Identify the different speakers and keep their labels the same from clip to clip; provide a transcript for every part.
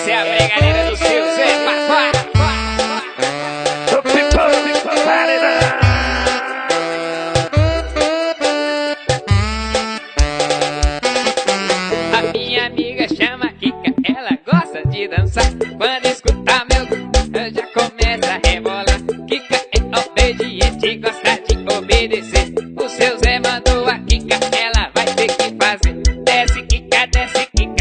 Speaker 1: Isso é a brigadeira do seu Zé Papai. A minha amiga chama Kika, ela gosta de dançar. Quando escuta meu eu já começa a rebolar. Kika é obediente, gosta de obedecer. O seu Zé mandou a Kika, ela vai ter que fazer. Desce Kika,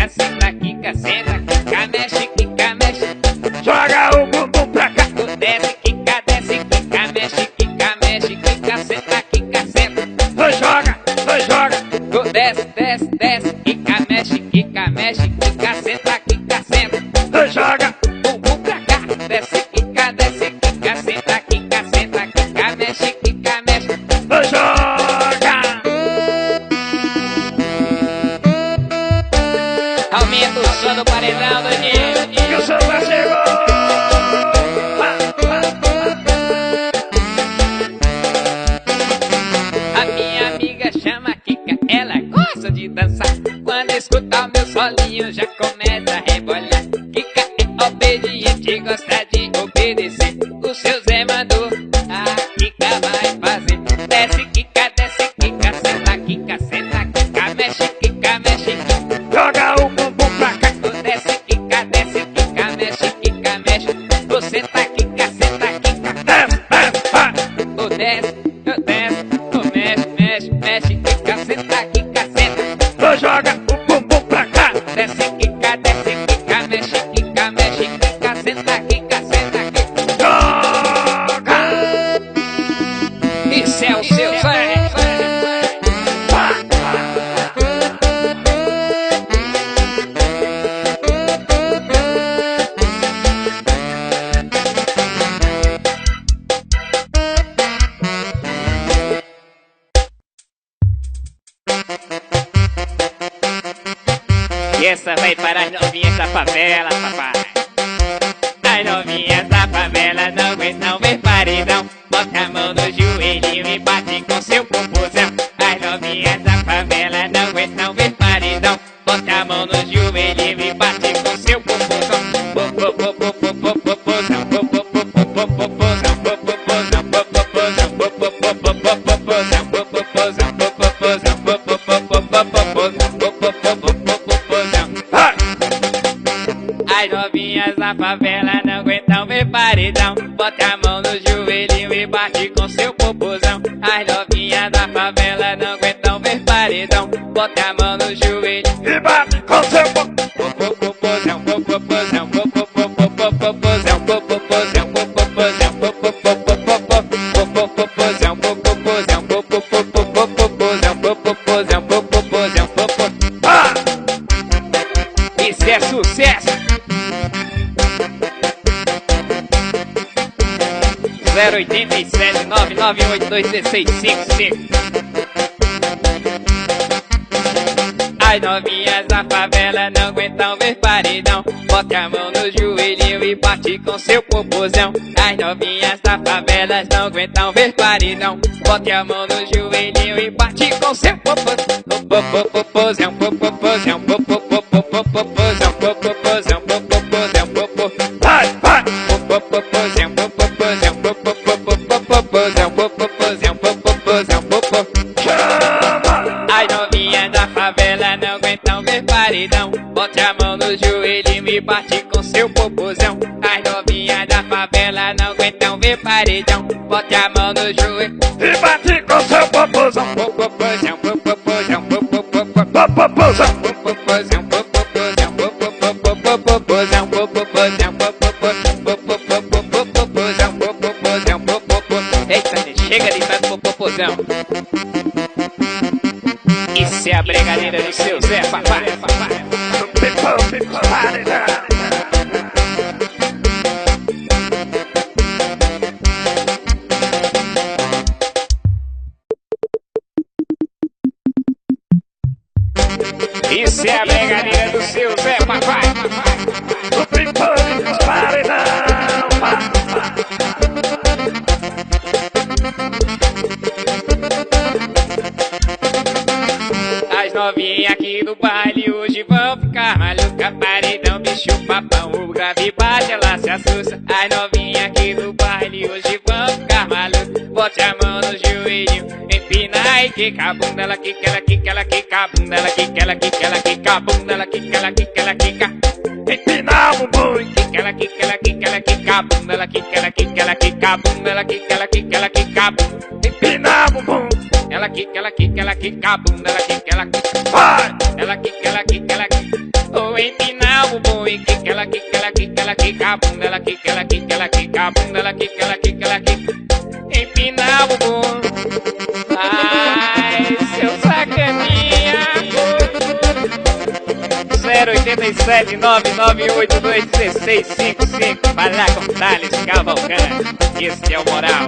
Speaker 1: senta Kika, senta Kika, mexe Kika, mexe.
Speaker 2: Joga o bumbum pra cá.
Speaker 1: Desce Kika, mexe Kika, senta Kika, senta.
Speaker 2: Joga.
Speaker 1: Desce, Kika, mexe, Kika, senta,
Speaker 2: Joga.
Speaker 1: bumbum pra cá. Desce, Kika, senta, Kika, mexe,
Speaker 2: Joga.
Speaker 1: aumenta o som do paredão, Daniel.
Speaker 2: Que o celular chegou.
Speaker 1: A minha amiga chama Kika, ela gosta de dançar. Quando escuta o meu solinho já começa a rebolar. Kika é obediente, gosta de obedecer. O seu Zé mandou, a Kika vai fazer. Desce Kika, senta Kika, mexe Kika, mexe.
Speaker 2: Joga o bumbum pra cá.
Speaker 1: Desce Kika, mexe. Você tá Kika, senta Kika.
Speaker 2: Desce.
Speaker 1: Mexe, Kika, senta Kika, senta.
Speaker 2: Joga o bumbum pra cá.
Speaker 1: Desce Kika, mexe Kika, senta Kika.
Speaker 2: Joga.
Speaker 1: Isso é o seu Zé. E essa vai para as novinhas da favela, papai. As novinhas da favela não aguentam ver paredão. Bota a mão no joelhinho e bate com seu popozão. As novinhas da favela não aguentam ver paredão. Bota a mão no joelhinho e bate com seu popozão. As novinhas da favela não aguentam ver paredão. Bota a mão no joelhinho e bate com seu popozão. As novinhas da favela não aguentam ver paredão. Bota a mão no joelhinho
Speaker 2: E bate com seu
Speaker 1: popozão. Isso é sucesso. 087 998 1655. As novinhas da favela não aguentam ver paredão. Bota a mão no joelhinho e bate com seu popozão. As novinhas da favela não aguentam ver paredão. Bota a mão no joelhinho e bate com seu popozão.
Speaker 2: vai.
Speaker 1: As novinhas da favela não aguentam ver paredão. Bote a mão no joelhinho e bate com seu popozão. As novinhas da favela não aguentam ver paredão. Bote a mão no joelho
Speaker 2: E bate com seu popozão.
Speaker 1: popozão. Eita, chega de tanto popozão. Isso é a brigadeira do seu Zé Papai. Isso é a brigadeira do seu Zé Papai. novinha aqui do baile hoje vão ficar maluca. Paredão, bicho, papão, o grave bate, ela se assusta. As novinha aqui do baile hoje vão ficar maluca. Bote a mão no joelho, empina e quica a bunda. Ela quica, ela quica, ela quica a bunda. Ela quica, ela quica, ela quica a bunda. Ela quica, ela quica, ela quica.
Speaker 2: Empina o bumbum.
Speaker 1: Quica, ela quica, ela quica, ela quica a bunda. Ela quica, ela quica, ela quica a bunda. Ela quica, ela quica, ela quica a bunda.
Speaker 2: Empina o bumbum.
Speaker 1: Ela quica, ela quica, ela quica a bunda. Ela quica, ela quica.
Speaker 2: Vai.
Speaker 1: Ela quica, ela quica, ela quica. Oh, empina o bumbum e quica, ela quica, ela quica, ela quica a bunda. Ela quica, ela quica, ela quica a bunda. Ela quica, ela quica, ela quica. Empina o bumbum. Ai, seu sacaninha. 087 998 1655. Falar com Thales Cavalcante. Esse é o moral.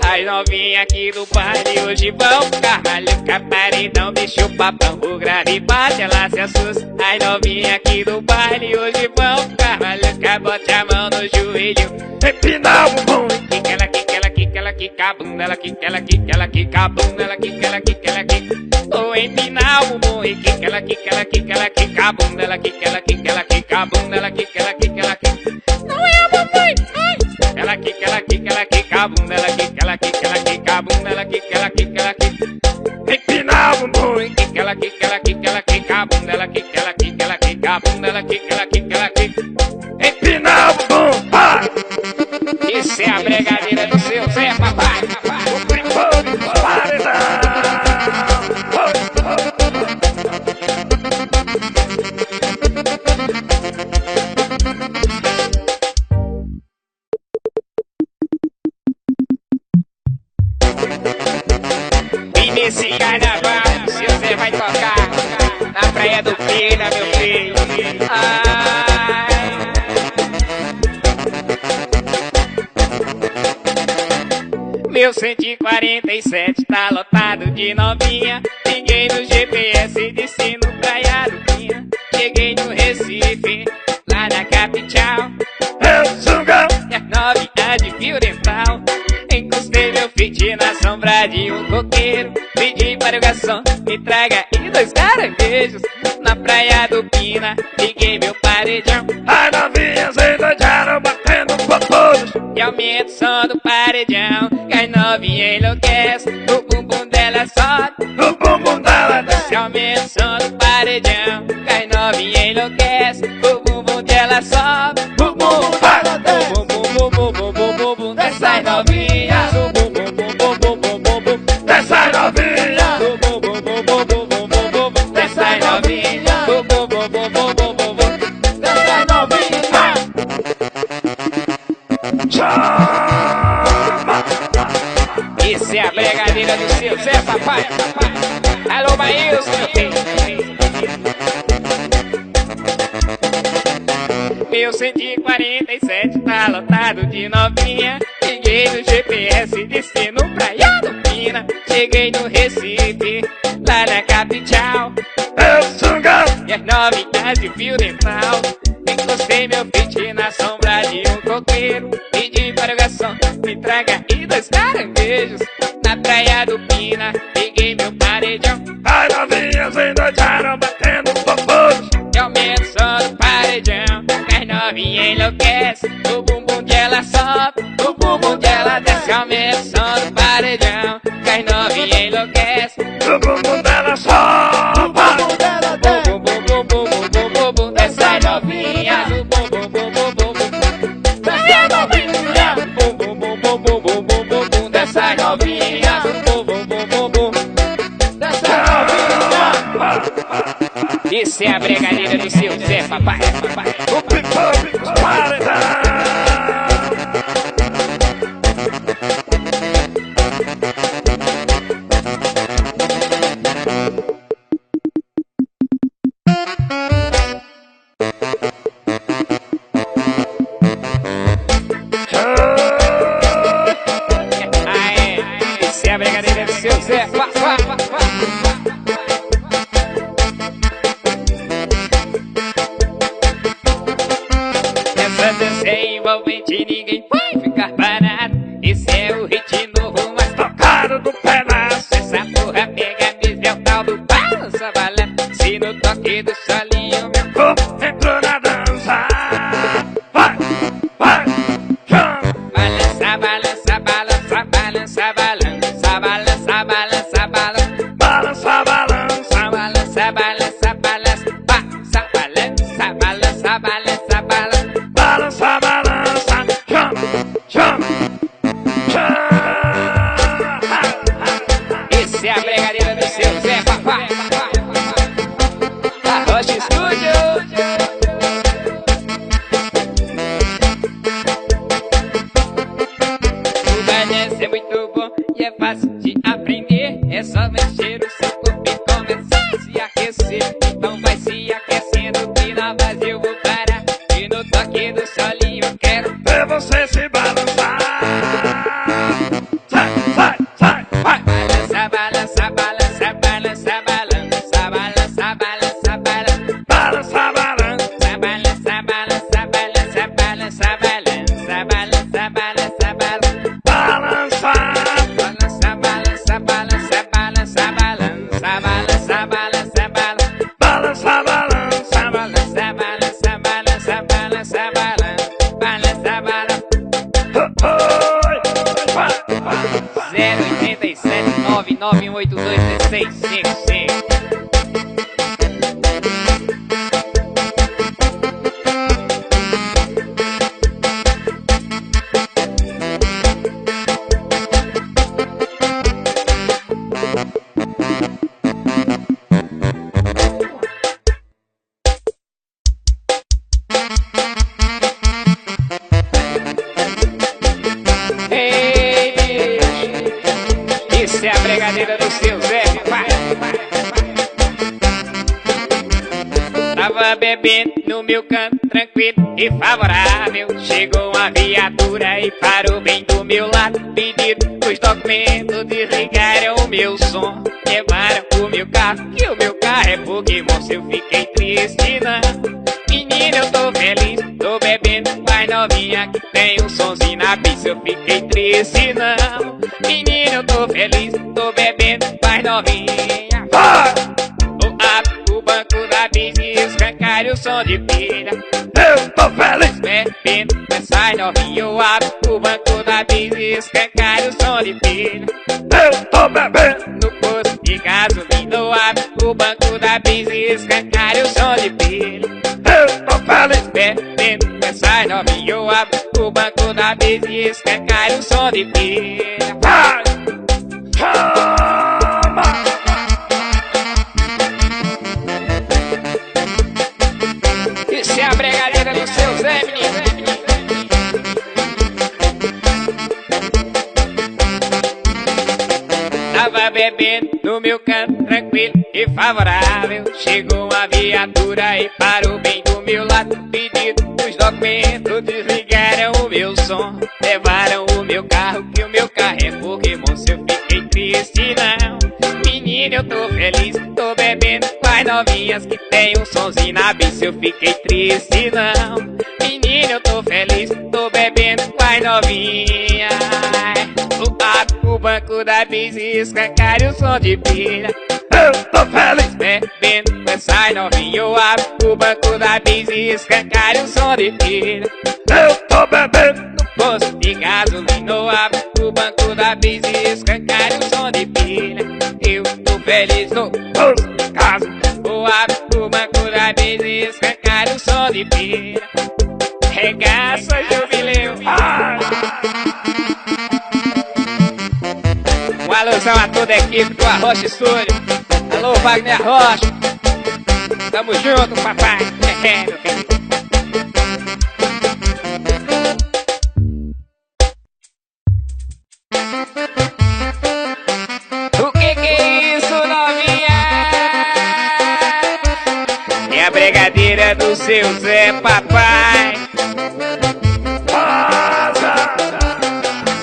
Speaker 1: As novinhas aqui do baile hoje vão ficar maluca. Paredão, bicho, papão, o grave bate, ela se assusta. As novinhas aqui do baile hoje vão ficar maluca. Bote a mão no joelho,
Speaker 2: empina o bumbum.
Speaker 1: quica, ela quica, ela quica, ela quica a bunda. Ela quica, ela quica, ela quica a bunda. Ela quica, ela quica, ela quica. Oh, empina o bumbum e quica, ela quica, ela quica, ela quica a bunda. Ela quica, ela quica, ela quica a bunda. Ela quica, ela quica, ela quica. Não é a mamãe, ai. Ela quica, ela quica, ela quica a bunda. Ela quica, ela quica, ela quica a bunda. Ela quica, ela quica, ela quica.
Speaker 2: Empina o bumbum.
Speaker 1: Quica, ela quica, ela quica, ela quica a bunda. Ela quica, ela quica, ela quica a bunda. Ela quica, ela quica, ela quica.
Speaker 2: Empina o bumbum. Vai.
Speaker 1: Isso é a bregadeira do seu Zé, papai.
Speaker 2: O primeiro paredão.
Speaker 1: E nesse carnaval, seu Zé vai tocar na praia do Pina, meu filho. Ai. Meu 147 tá lotado de novinha. Liguei no GPS, desci no Praia do Pina. Cheguei no Recife, lá na capital.
Speaker 2: Sungão.
Speaker 1: E as novinhas de fio dental. Encostei meu fit na sombra de um coqueiro. Pedi para o garçom, me traga aí 2 caranguejos. Na praia do Pina, liguei meu paredão.
Speaker 2: As novinhas endoidaram batendo popôs.
Speaker 1: E aumenta o som do paredão, que as novinhas enlouquecem. O bumbum dela sobe,
Speaker 2: O bumbum dela desce.
Speaker 1: se aumenta o som do paredão, que as novinhas enlouquecem. O bumbum dela sobe,
Speaker 2: Bumbum dela
Speaker 1: o
Speaker 2: desce.
Speaker 1: bumbum, bumbum, bumbum, bumbum dessas novinhas. O bumbum, bumbum, bumbum, bumbum
Speaker 2: Dessas novinhas.
Speaker 1: o bumbum, bumbum, bumbum, bumbum dessas novinhas. O bumbum, bumbum, bumbum, bumbum dessas novinhas.
Speaker 2: Chama.
Speaker 1: Isso é a bregadeira do seu Zé, papai. Alô, Maílson, meu filho. Meu 147 tá lotado de novinha. Liguei no GPS, desci no Praia do Pina. Cheguei no Recife, lá na capital.
Speaker 2: Sungão.
Speaker 1: E as novinhas de fio dental. Encostei meu fit na sombra de um coqueiro. Pedi para o garçom, me traga aí 2 caranguejos. Na praia do Pina, peguei meu paredão.
Speaker 2: As novinhas endoidaram batendo popôs.
Speaker 1: E aumenta o som do paredão, que as novinhas enlouquecem. O bumbum dela sobe, o bumbum dela desce. Aumenta o som do paredão, que as novinhas enlouquecem.
Speaker 2: O bumbum dela sobe. O bumbum dela desce.
Speaker 1: Bum, bum, bum, bum, bum, bum, bum, bum dessas novinhas. O bum, bum, bum, bum, bum, bum dessas novinhas. Bum, bum, bum, bum, bum, bum, bum, bum, bum dessas novinhas. Bum, bum, bum, bum, bum dessas novinhas. Isso é a bregadeira do seu Zé, papai.
Speaker 2: O pipope paredão.
Speaker 1: Aê, isso é a bregadeira do seu Zé, E no toque do solinho meu
Speaker 2: corpo entrou na dança. Vai, vai, chama.
Speaker 1: balança, balança, balança, balança, balança, balança, balança, balança,
Speaker 2: Balança, balança.
Speaker 1: balança, balança, balança, balança, balança, balança, balança, balança.
Speaker 2: Balança, balança. Chama, chama, chama.
Speaker 1: Esse é a bregadeira do seu Zé Papai. Arrocha Estúdio. O balanço é muito bom e é fácil de aprender. É só mexer o seu corpo e começar a se aquecer. Então vai se aquecendo que na base eu vou parar. E no toque do solinho eu quero
Speaker 2: Vê você se balançar. Sai, sai, sai, vai.
Speaker 1: balança, balança, balança, balança, balança, balança, balança, balança.
Speaker 2: Balança, balança.
Speaker 1: Balança, balança, balança, balança, balança, balança, balança, balança.
Speaker 2: Balança.
Speaker 1: Balança, balança, balança, balança, balança, balança, balança, balança.
Speaker 2: Balança, balança.
Speaker 1: Balança, balança, balança, balança, balança, balança, balança.
Speaker 2: Oi, vai, vai.
Speaker 1: 087 99182 1655. Ei, bicho, isso é a bregadeira do seu Zé, vai. Tava bebendo no meu canto, tranquilo e favorável. Chegou uma viatura e parou bem do meu lado. Pediram os documentos, desligaram o meu som. Levaram o meu carro, que o meu carro é Pokémon. Se eu fiquei triste, não. Menina, eu tô feliz, tô bebendo mais novinha que tem um sonzinho na pista. Eu fiquei triste, não. Menina, eu tô feliz, tô bebendo mais novinha.
Speaker 2: Vai.
Speaker 1: O banco da bis e escancara o som de pilha.
Speaker 2: Eu tô feliz.
Speaker 1: Bebendo, sai novinha, eu abro o banco da bis e escancara o som de pilha.
Speaker 2: Eu tô bebendo.
Speaker 1: No posto de gasolina, eu abro o banco da bis e escancara o som de pilha.
Speaker 2: Eu tô feliz.
Speaker 1: Bebendo, sai novinha, eu abro o banco da bis e escancara o som de pilha.
Speaker 2: Vai. Chama.
Speaker 1: Isso é a bregadeira do seu Zé, menino. Tava bebendo no meu canto, tranquilo e favorável. Chegou uma viatura e parou bem do meu lado. Pediram os documentos, desligaram o meu som. Levaram o meu carro, que o meu carro é Pokémon. Se eu fiquei triste, não. Menina, eu tô feliz, tô bebendo com as novinhas que tem um sonzinho na bis. Eu fiquei triste, não. Menina, eu tô feliz, tô bebendo com as novinhas. O banco da bis e escancara o som de pilha.
Speaker 2: Eu tô feliz.
Speaker 1: Bebendo com essa novinha, eu abro o banco da bis e escancara o som de pilha.
Speaker 2: Eu tô bebendo.
Speaker 1: No posto de gasolina, eu abro o banco da bis e escancara o som de pilha. Eu tô feliz no
Speaker 2: Posto de casa.
Speaker 1: eu abro o banco da bis e escancara o som de pilha. Regaça, jubileu.
Speaker 2: Vai.
Speaker 1: Uma alusão a toda a equipe do Arrocha Estúdio. Alô, Wagner Rocha. Tamo junto, papai. Meu filho. O que é isso, novinha? É a bregadeira do seu Zé, papai.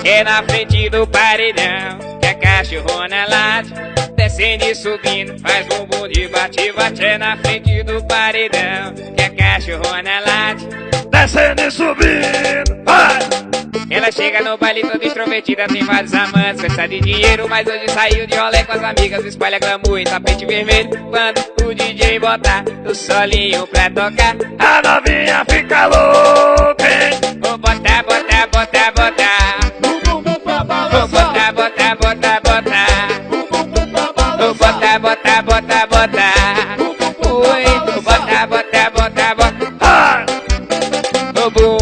Speaker 1: É na frente do paredão que a cachorrona late. Descendo e subindo, faz bumbum de bate-bate. É na frente do paredão que a cachorrona late.
Speaker 2: Descendo e subindo. Vai.
Speaker 1: Ela Ela chega no baile toda extrovertida, tem vários amantes, gosta de dinheiro, mas hoje saiu de rolê com as amigas, espalha glamour e tapete vermelho. Quando o DJ botar o solinho pra tocar,
Speaker 2: a novinha fica louca, hein?
Speaker 1: vou botar, botar, botar, botar. Vou botar, botar, botar, botar. Vou botar, botar, botar, botar. Oi, vou botar, botar, botar, botar.
Speaker 2: Ah!
Speaker 1: O bum,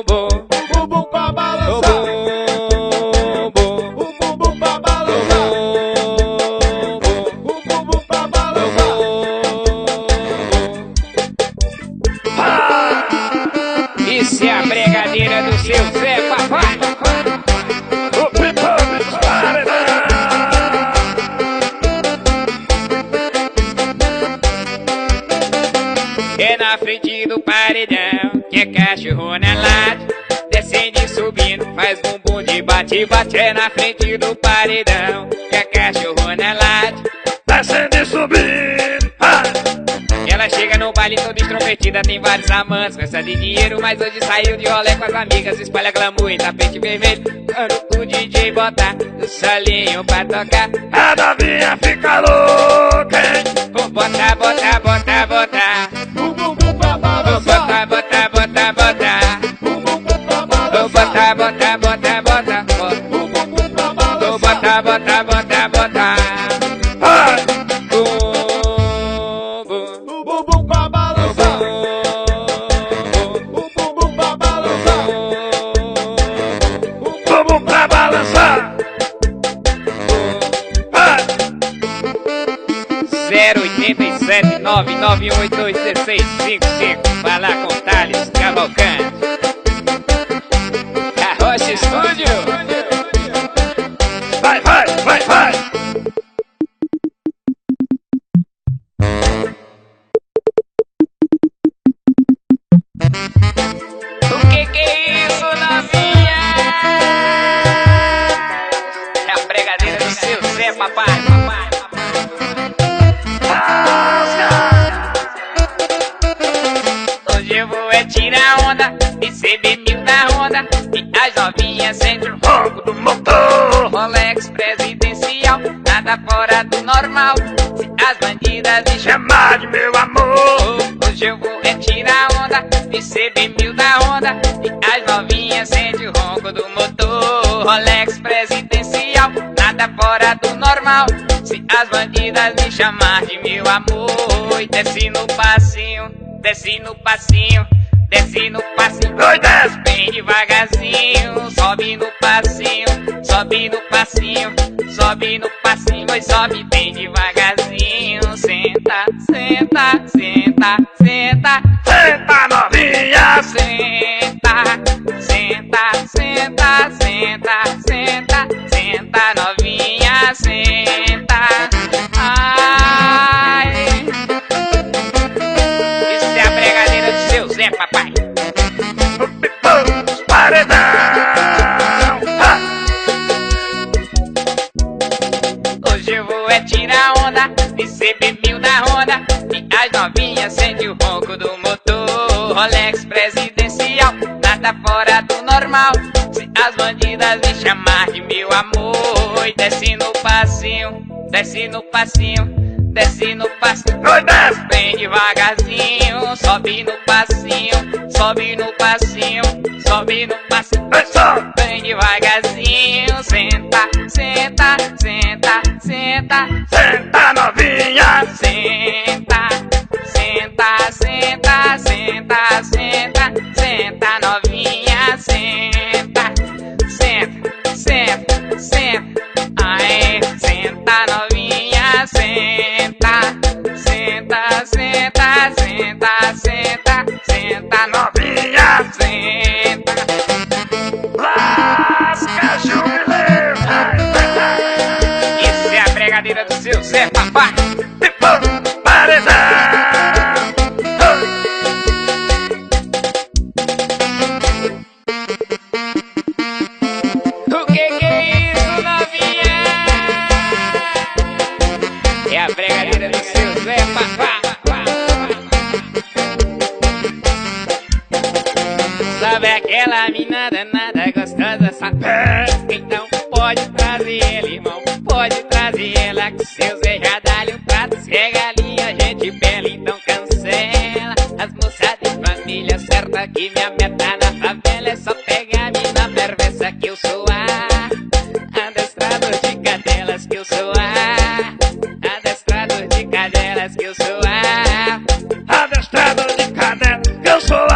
Speaker 1: bum.
Speaker 3: Bumbum pra
Speaker 1: O
Speaker 3: balançar,
Speaker 1: bum, bum.
Speaker 3: o bumbum pra
Speaker 1: O
Speaker 3: balançar,
Speaker 1: bum, bum.
Speaker 3: o bumbum pra balançar.
Speaker 1: Isso é a bregadeira do seu Zé Papai.
Speaker 2: O pipão dos paredão.
Speaker 1: É na frente do paredão que é cachorro na lade, descende subindo, faz bumbum de bate-bate. É na frente do paredão que é cachorro na lade,
Speaker 2: Descendo e subindo. Ah!
Speaker 1: ela chega no baile toda extrovertida, tem vários amantes, gosta de dinheiro, mas hoje saiu de rolê com as amigas, espalha glamour em tapete vermelho. Quando o DJ botar o solinho pra tocar,
Speaker 2: A novinha fica louca, hein?
Speaker 1: vou botar, botar, botar, botar.
Speaker 3: O bumbum pra
Speaker 1: Vou
Speaker 3: balançar,
Speaker 1: botar, botar, botar, botar.
Speaker 3: o bumbum pra
Speaker 1: Vou
Speaker 3: balançar,
Speaker 1: botar, botar, botar, botar.
Speaker 3: o bumbum pra
Speaker 1: Vou
Speaker 3: balançar.
Speaker 1: botar, botar, botar, botar.
Speaker 2: Ah!
Speaker 1: Bum, bum.
Speaker 3: O bumbum pra balançar,
Speaker 1: Bum, bum.
Speaker 3: o bumbum pra balançar,
Speaker 2: Vamos pra balançar. Ah!
Speaker 1: 087 991821655. Fala com Thales Cavalcante. Arrocha Estúdio.
Speaker 2: Vai, vai, vai, vai.
Speaker 1: O que é isso, novinha? É a pregadeira do seu Zé Papai. Hoje eu vou tirar onda e CB1000 na onda, e as novinhas sentem o
Speaker 2: Ronco do motor.
Speaker 1: Rolex presidencial, nada fora do normal. Se as bandidas me chamam,
Speaker 2: Chamar de meu amor.
Speaker 1: hoje eu vou retirar onda de CB1000 na onda, e as novinhas sentem o ronco do motor. Rolex presidencial, nada fora do normal. Se as bandidas me chamar de meu amor, e desce no passinho, desce no passinho, desce no passinho.
Speaker 2: Oi, desce.
Speaker 1: Bem devagarzinho, sobe no passinho, sobe no passinho, sobe no passinho, e sobe bem devagarzinho. Senta, senta, senta, senta,
Speaker 2: Senta, novinha.
Speaker 1: senta, senta, senta, senta, senta, senta, novinha, senta. Ai, isso é a bregadeira do seu Zé Papai.
Speaker 2: O pipão dos paredão. Ah!
Speaker 1: Hoje eu vou tirar onda e CB1000 na Honda, e as novinhas sentem o ronco do motor. Rolex presidencial, nada fora do normal. Se as bandidas me chamar de meu amor, e desce no passinho, desce no passinho, desce no passinho.
Speaker 2: Oi, desce.
Speaker 1: Bem devagarzinho, sobe no passinho, sobe no passinho, sobe no passinho.
Speaker 2: Vem só.
Speaker 1: Bem devagarzinho, senta, senta, senta, senta,
Speaker 2: Senta, novinha.
Speaker 1: senta, senta, senta, senta, senta, senta, novinha, senta, senta, senta, senta, ai, senta, novinha, senta, senta, senta, senta, senta, senta,
Speaker 2: Novinha.
Speaker 1: senta.
Speaker 2: Lasca, jubileu. Vai, vai, vai.
Speaker 1: Isso é a bregadeira do seu Zé Papai.
Speaker 2: Pipão dos paredão. Ah!
Speaker 1: O que é isso, novinha? É a bregadeira do seu Zé Papai. Sabe aquela mina danada que minha meta na favela é só pegar a mina perversa que eu sou adestrador de cadelas que eu sou adestrador de cadelas que eu sou
Speaker 2: Adestrado de cadela, que eu sou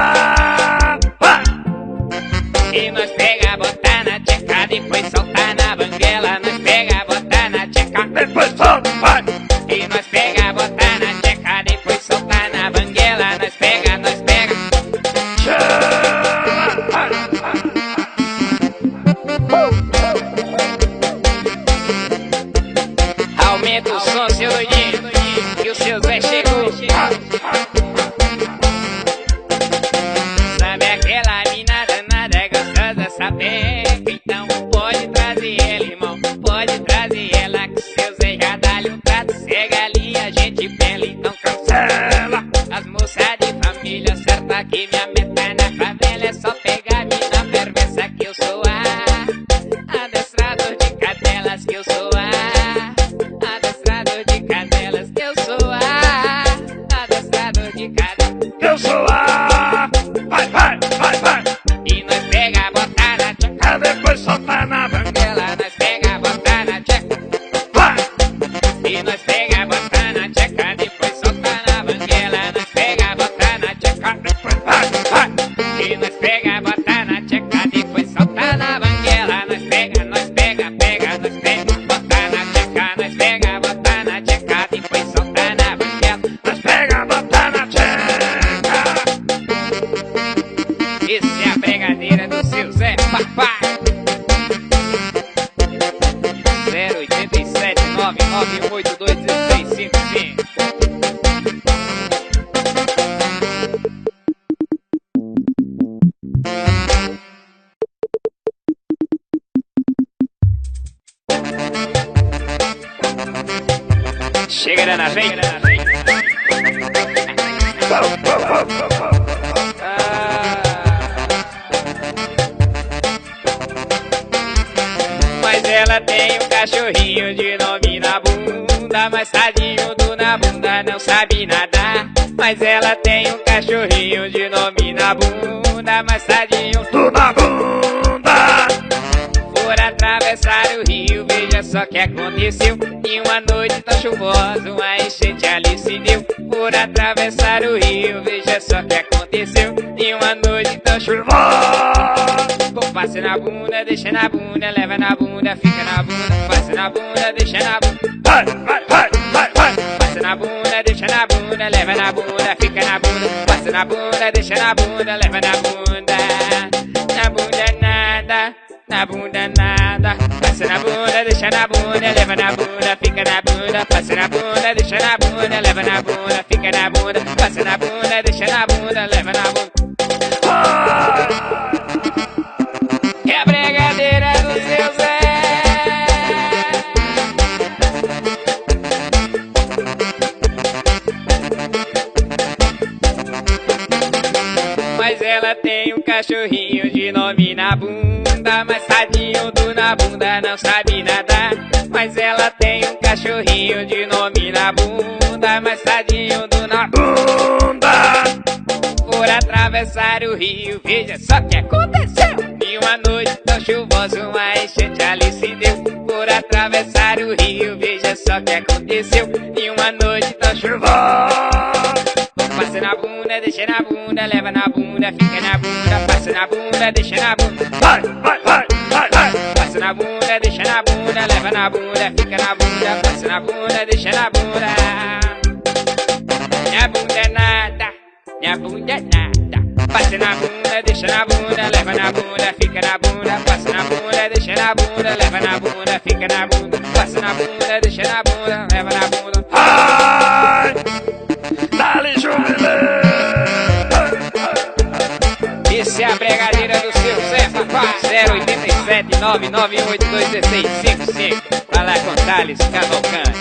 Speaker 1: E nós pega, botar na tcheca, depois soltar na banguela. Nós pega, botar na tcheca,
Speaker 2: depois solta, vai.
Speaker 1: E nós pega, botar na tcheca, depois soltar na banguela. Nós pega, aumenta o som, seu doidinho, que o seu Zé chegou. Sabe aquela mina danada, gostosa, sapeca? Então pode trazer ela, irmão, pode trazer ela, que seu Zé já dá-lhe um prato. Cega ali, a gente pela, então cancela. As moças de família, certa que minha meta na favela é só pegar a mina perversa que eu sou adestrador de cadelas que eu sou adestrador de cadelas que eu sou adestrador de cadelas.
Speaker 2: Eu sou vai, vai, vai, vai.
Speaker 1: E nós pega, botar na tcheca,
Speaker 2: Depois solta na banguela,
Speaker 1: ela nós pega, botar na tcheca.
Speaker 2: vai.
Speaker 1: E nós pega, botar na tcheca, depois soltar na banguela. Nós pega, botar na tcheca,
Speaker 2: Depois vai, vai.
Speaker 1: e nós pega, botar na tcheca, depois soltar na banguela. Nós pega, pega, nós pega, botar na tcheca. Nós pega, botar na tcheca, depois soltar na banguela.
Speaker 2: Nós pega, bota na tcheca.
Speaker 1: Essa é a bregadeira do seu Zé Papai. 087 99182 1655. Chega na vem. Mas ela tem um cachorrinho de nome na bunda, mas tadinho do na bunda não sabe nadar. Mas ela tem um cachorrinho de nome na bunda, mas tadinho
Speaker 2: Tu na bunda.
Speaker 1: por atravessar o rio. Veja só que aconteceu. Em uma noite tão chuvosa, uma enchente ali se deu. Por atravessar o rio, veja só que aconteceu. Em uma noite tão chuvosa, passe na bunda, deixa na bunda, leva na bunda, fica na bunda. Passe na bunda, deixa na bunda,
Speaker 2: Vai, vai, vai, vai, vai.
Speaker 1: passe na bunda, deixa na bunda, leva na bunda, fica na bunda. Passe na bunda, deixa na bunda, leva na bunda. Na bunda nada, na bunda nada. Passe na bunda, deixa na bunda, leva na bunda, fica na bunda. Passe na bunda, deixa na bunda, leva na bunda, fica na bunda. Passe na bunda, deixa na bunda, leva na bunda. É a bregadeira do seu Zé. Mas ela tem um cachorrinho de nome na bunda, mas tadinho do na bunda não sabe nadar. Mas ela tem um cachorrinho de nome na bunda, mas tadinho do na
Speaker 2: Bunda.
Speaker 1: por atravessar o rio. Veja só que aconteceu. Em uma noite tão chuvosa, uma enchente ali se deu. Por atravessar o rio, veja só que aconteceu. Em uma noite tão chuvosa, passe na bunda, deixa na bunda, leva na bunda, fica na bunda. Passe na bunda, deixa na bunda,
Speaker 2: Vai, vai, vai, vai, vai.
Speaker 1: passe na bunda, deixa na bunda, leva na bunda, fica na bunda. Passe na bunda, deixa na bunda. Minha bunda é nada, minha bunda é nada. Passe na bunda, deixa na bunda, leva na bunda, fica na bunda. Passe na bunda, deixa na bunda, leva na bunda, fica na bunda. Passe na bunda, deixa na bunda, leva na bunda.
Speaker 2: Ai, dá-lhe jubileu.
Speaker 1: Esse é a bregadeira do seu Zé Papai. 087 99182 1655. Vai lá com Thales Cavalcante.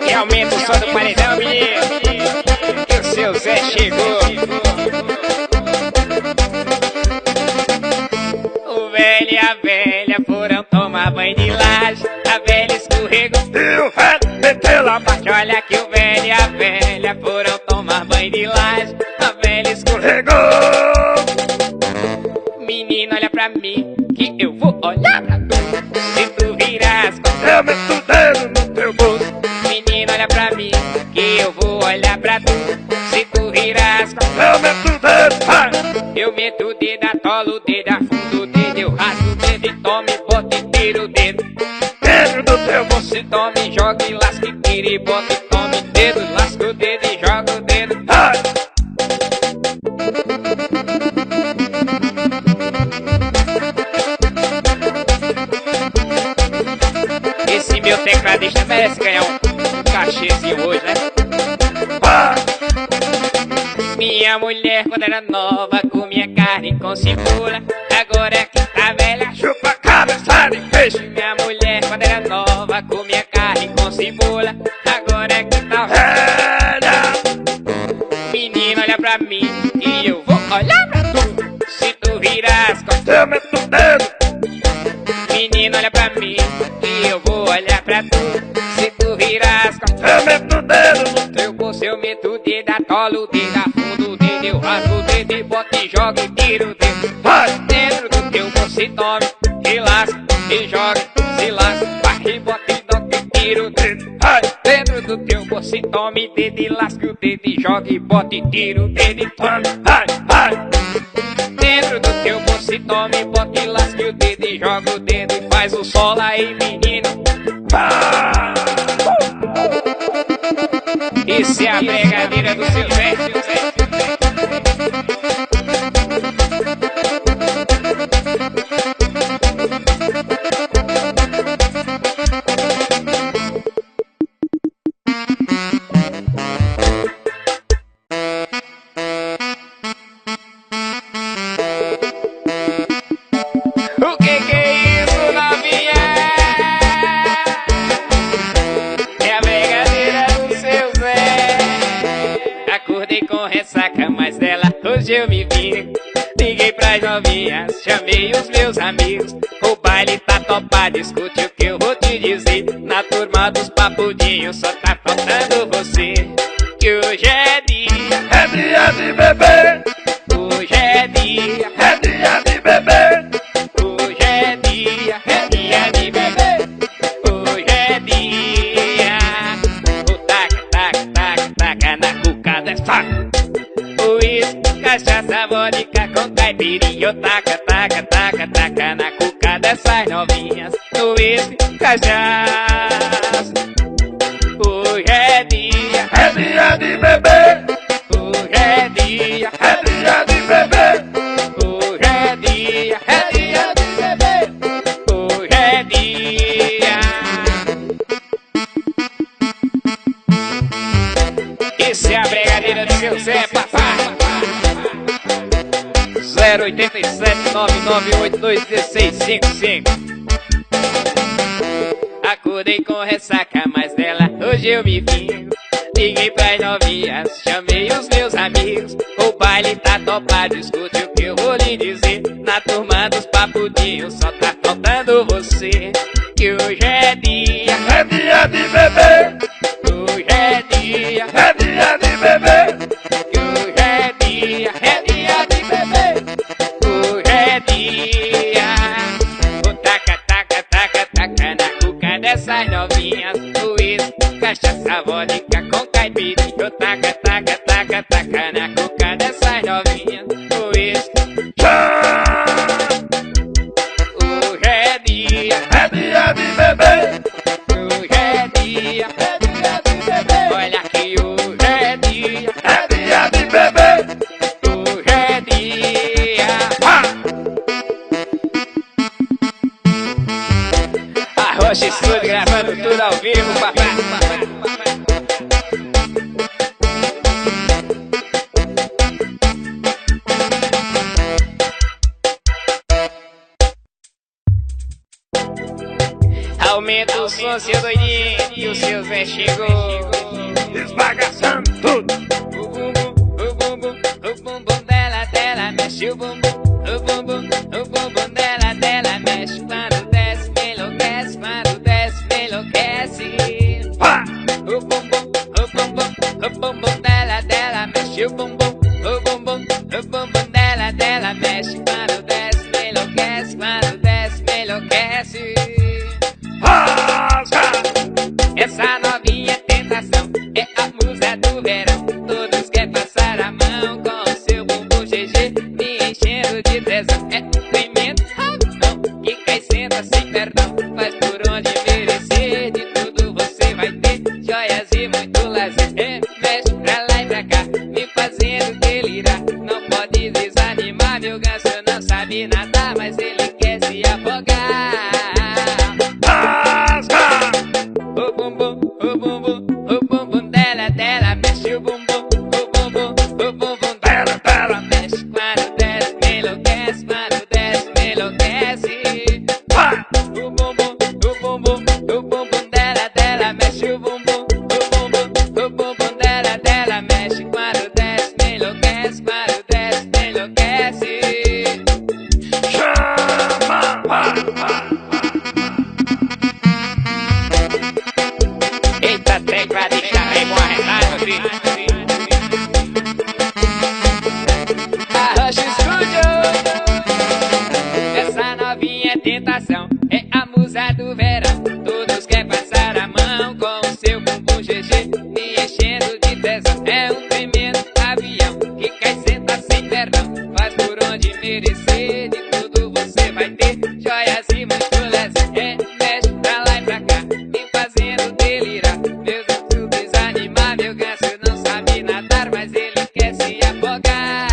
Speaker 1: E aumenta o som do paredão, menino, que o seu Zé chegou. O velho pra mim, que eu vou olhar pra tu. Se tu virar as costas,
Speaker 2: eu meto o dedo no teu bolso.
Speaker 1: menino, olha pra mim, que eu vou olhar pra tu. Se tu virar as costas,
Speaker 2: Eu meto o dedo, vai.
Speaker 1: eu meto o dedo, atolo o dedo, afundo o dedo, eu rasgo o dedo e tome, bota e tira o dedo.
Speaker 2: Dentro do teu bolso.
Speaker 1: Se tome, joga e lasca e tira e bota e tome dedo, lasca o dedo e joga o dedo.
Speaker 2: Vai.
Speaker 1: Esse meu tecladista merece ganhar um cachezinho hoje, né?
Speaker 2: Vai.
Speaker 1: Minha mulher quando era nova comia carne com cebola, agora é que tá velha.
Speaker 2: Chupa a cabeça de peixe.
Speaker 1: Minha mulher quando era nova comia carne com cebola, agora é que tá velha.
Speaker 2: Velha.
Speaker 1: Menino, olha pra mim e eu vou olhar pra tu. Se tu virar as costas,
Speaker 2: Eu meto o dedo.
Speaker 1: menino, olha pra mim e eu vou olhar pra tu. Se tu virar as costas,
Speaker 2: Eu meto o dedo no
Speaker 1: teu bolso eu meto o dedo, atolo o dedo, afundo o dedo, eu rasgo o dedo e boto e jogo e tiro o dedo.
Speaker 2: vai.
Speaker 1: Dentro do teu bolso e tome, e lasca, e joga, se lasca, vai e bota e toca e tira o dedo.
Speaker 2: Vai.
Speaker 1: Dentro do teu bolso e tome dedo e lasca o dedo e joga e bota e tira o dedo e tome.
Speaker 2: Vai. Vai.
Speaker 1: Dentro do teu bolso e tome, bota e lasca o dedo e joga o dedo e faz o sol aí, menino.
Speaker 2: Vai.
Speaker 1: Isso é a bregadeira do seu Zé. O que é isso, novinha? É a bregadeira do seu Zé. Acordei com ressaca, mas dela hoje eu me vi. Liguei pras novinhas, chamei os meus amigos. O baile tá topado, escute o que eu vou te dizer. Na turma dos papudinhos só tá faltando você. Que hoje é dia,
Speaker 2: É dia de beber.
Speaker 1: hoje é dia.
Speaker 2: É dia de beber.
Speaker 1: Hoje é dia de beber. Hoje é dia. O taca, taca, taca, taca na cuca dessa. Uísque, cachaça, vodka com caipirinha. O taca, taca, taca, taca na cuca dessas novinhas. Uísque, cachaça. Hoje é dia.
Speaker 2: É dia de beber.
Speaker 1: Hoje é dia.
Speaker 2: É dia de beber.
Speaker 1: Hoje é dia de beber. Hoje é dia. Esse é a bregadeira do seu Zé, papai. 087 9982 1655. Acordei com ressaca, mas dela hoje eu me vim. Liguei pras novinhas, chamei os meus amigos. O baile tá topado, escute o que eu vou lhe dizer. Na turma dos papudinhos só tá faltando você. Que hoje é dia,
Speaker 2: É dia de beber.
Speaker 1: hoje é dia.
Speaker 2: É dia de beber.
Speaker 1: Que hoje é dia de beber. Hoje é dia. O taca, taca, taca, taca na cuca dessas novinhas. Uísque, cachaça, vodka com caipirinha. O taca, taca, taca, taca na cuca dessas novinhas. Uísque,
Speaker 2: Tchau.
Speaker 1: hoje é dia.
Speaker 2: É dia de beber.
Speaker 1: Hoje é dia de beber. Olha que hoje é dia.
Speaker 2: É dia de beber.
Speaker 1: Hoje é dia.
Speaker 2: Ah.
Speaker 1: Arrocha Estúdio gravando tudo ao vivo, papai. Aumenta o som, seu doidinho, que o seu Zé chegou.
Speaker 2: Esbagaçando tudo.
Speaker 1: O bumbum dela, dela mexe o bumbum. O bumbum dela mexe. Quando desce, me enlouquece. Quando desce, me enlouquece.
Speaker 2: Pá.
Speaker 1: O bumbum dela mexe o bumbum. O bumbum dela mexe. Quando desce, me enlouquece. de desanimar, meu ganso não sabe nadar, mas ele quer se afogar. O bumbum, o bumbum, o bumbum dela mexe o bumbum, o bumbum, o bumbum dela mexe. Quando desce, me enlouquece, quando desce, me enlouquece. O bumbum, o bumbum, o bumbum dela mexe o bumbum, o bumbum dela mexe. Quando desce, me enlouquece, quando desce, me enlouquece. Eita, tecla de chave, morre, filho. Arrocha Studio. Essa novinha é tentação, é a musa do verão. Todos querem passar a mão com o seu bumbum GG, me enchendo de tesão. É um tremendo avião que cai, senta sem perdão. Faz por onde merecer, de tudo você vai ter. Joias e muito lesão, mexe pra lá e pra cá, me fazendo delirar. Meu ganso desanimar, meu ganso não sabe nadar, mas ele quer se afogar.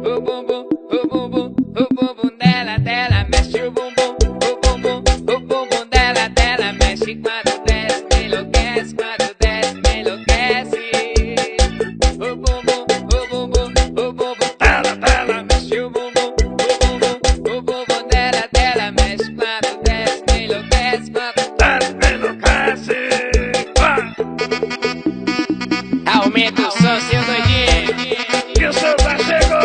Speaker 1: O bumbum, o bumbum, o bumbum dela mexe o bumbum, o bumbum dela mexe. Quando desce, me enlouquece, quando desce, me enlouquece. O bumbum, o bumbum, o bumbum dela mexe o bumbum, o bumbum dela mexe. Quando desce, me enlouquece, quando desce, me enlouquece. Aumenta o som, seu doidinho,
Speaker 2: Que o seu já chegou.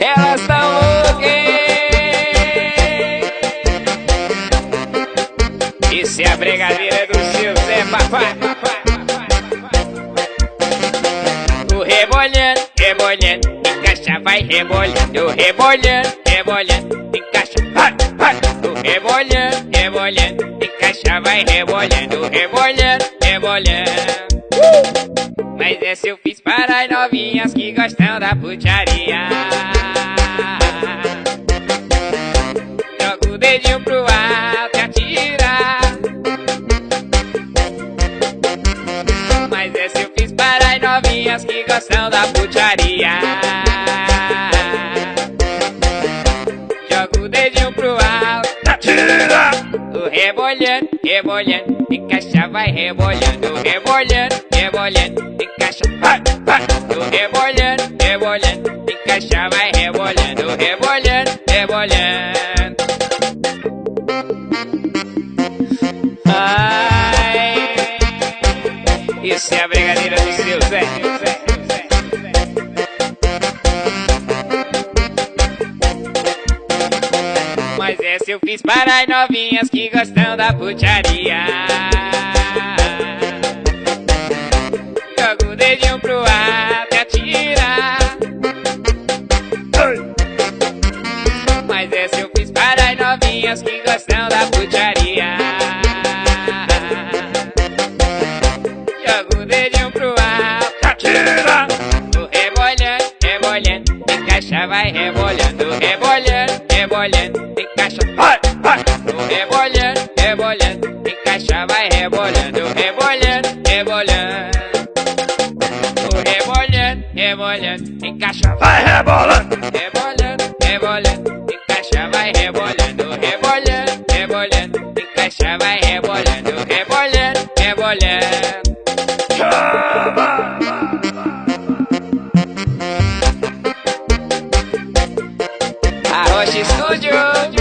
Speaker 1: elas tão ok. Isso é a brigadeira do seu Zé Papai. O rebolhando, rebolhando, encaixa, vai rebolhando. O rebolhando, rebolhando, encaixa, vai, vai. O rebolhando, rebolhando, encaixa, vai rebolhando. O rebolhando, rebolhando. Mas essa eu fiz para as novinhas que gostam da putaria. Joga o dedinho pro alto e atira. Mas essa eu fiz para as novinhas que gostam da putaria. Joga o dedinho pro alto,
Speaker 2: Atira.
Speaker 1: o rebolhando, rebolhando, encaixa, vai rebolhando. O rebolhando, rebolhando, encaixa, vai, vai. O rebolhando, rebolhando, encaixa, vai rebolhando. O rebolhando, rebolhando. Ai, isso é a brigadeira do seu Zé. Mas essa eu fiz para as novinhas que gostam da putaria. Joga o dedinho pro alto e atira. Mas essa eu fiz para as novinhas que gostam da putaria. Joga o dedinho pro alto,
Speaker 2: Atira.
Speaker 1: o rebolhando, rebolhando, encaixa, vai rebolhando. O rebolhando, rebolhando, encaixa,
Speaker 2: Vai, vai.
Speaker 1: o rebolhando, rebolhando, encaixa, vai rebolhando. O rebolhando, rebolhando. O rebolhando, rebolhando, encaixa,
Speaker 2: Vai rebolando.
Speaker 1: rebolhando, rebolhando, encaixa, vai rebolhando. Rebolhando, rebolhando, encaixa, vai rebolhando. Rebolhando, rebolhando.
Speaker 2: Chama.
Speaker 1: Arrocha Studio.